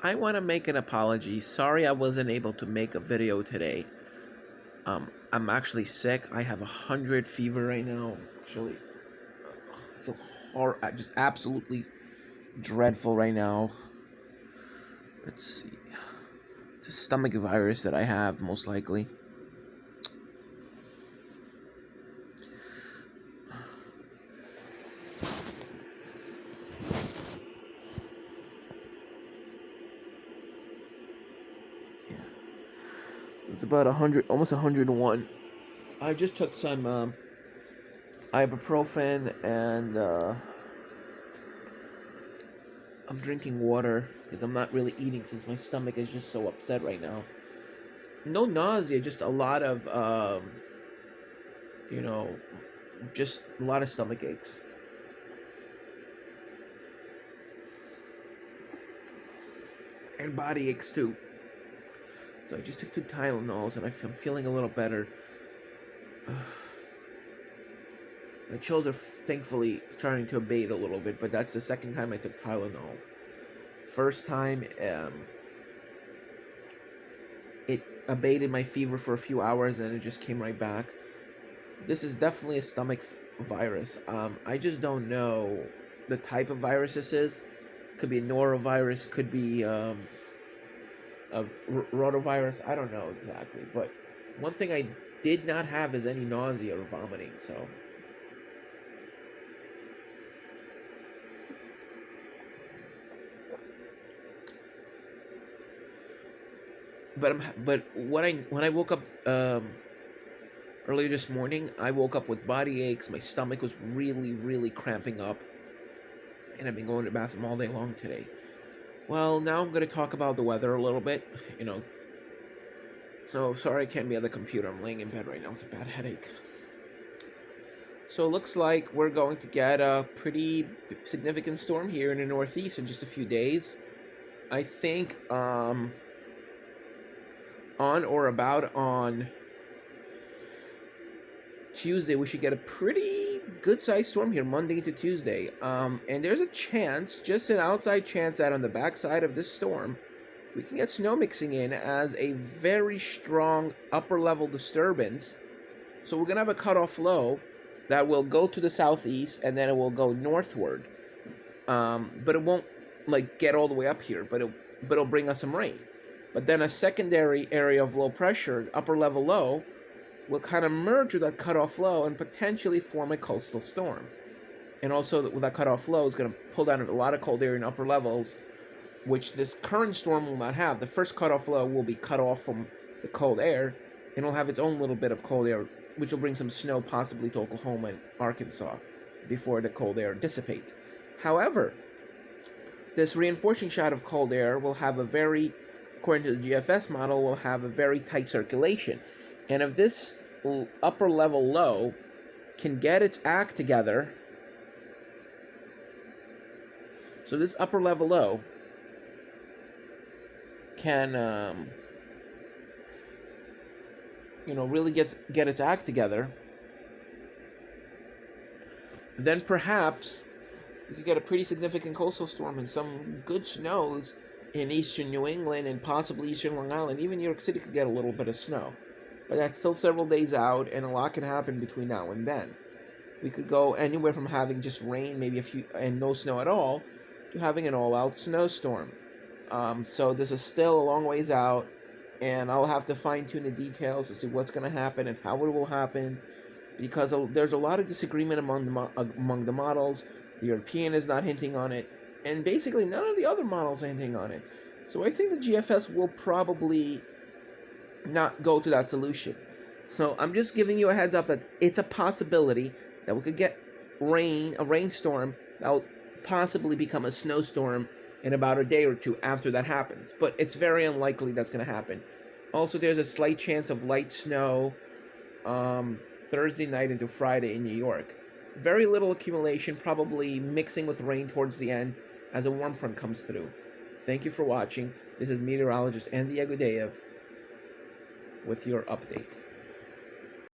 I want to make an apology. Sorry I wasn't able to make a video today. I'm actually sick. I have 100 fever right now. Actually, I feel just absolutely dreadful right now. Let's see. It's a stomach virus that I have, most likely. Yeah. It's about 100, almost 101. I just took some ibuprofen and I'm drinking water because I'm not really eating since my stomach is just so upset right now. No nausea, just a lot of, just a lot of stomach aches. And body aches too. So I just took 2 Tylenols and I'm feeling a little better. My chills are thankfully starting to abate a little bit, but that's the second time I took Tylenol. First time, it abated my fever for a few hours and it just came right back. This is definitely a stomach virus. I just don't know the type of virus this is. Could be a norovirus, could be a rotavirus. I don't know exactly, but one thing I did not have is any nausea or vomiting. So, but when I woke up earlier this morning, I woke up with body aches. My stomach was really cramping up, and I've been going to the bathroom all day long today. Well, now I'm going to talk about the weather a little bit, So, sorry I can't be at the computer. I'm laying in bed right now with a bad headache. So, it looks like we're going to get a pretty significant storm here in the Northeast in just a few days. I think on or about on Tuesday, we should get a pretty good-sized storm here, Monday into Tuesday. And there's a chance, just an outside chance, that on the backside of this storm, we can get snow mixing in as a very strong upper-level disturbance. So we're going to have a cutoff low that will go to the southeast, and then it will go northward. But it won't, get all the way up here, but it'll bring us some rain. But then a secondary area of low pressure, upper-level low, will kind of merge with that cutoff low and potentially form a coastal storm. And also, with that cutoff low, it's going to pull down a lot of cold air in upper levels, which this current storm will not have. The first cutoff low will be cut off from the cold air, and it'll have its own little bit of cold air, which will bring some snow possibly to Oklahoma and Arkansas before the cold air dissipates. However, this reinforcing shot of cold air will have according to the GFS model, will have a very tight circulation. And if this upper level low can get its act together, so this upper level low can, really get its act together, then perhaps we could get a pretty significant coastal storm and some good snows in eastern New England and possibly eastern Long Island. Even New York City could get a little bit of snow. But that's still several days out, and a lot can happen between now and then. We could go anywhere from having just rain, maybe and no snow at all, to having an all-out snowstorm. So this is still a long ways out, and I'll have to fine-tune the details to see what's going to happen and how it will happen, because there's a lot of disagreement among the models. The European is not hinting on it, and basically none of the other models are hinting on it. So I think the GFS will probably not go to that solution. So I'm just giving you a heads up that it's a possibility that we could get a rainstorm that will possibly become a snowstorm in about a day or two after that happens. But it's very unlikely that's going to happen. Also, there's a slight chance of light snow Thursday night into Friday in New York. Very little accumulation, probably mixing with rain towards the end as a warm front comes through. Thank you for watching. This is meteorologist Andy Agudeyev with your update.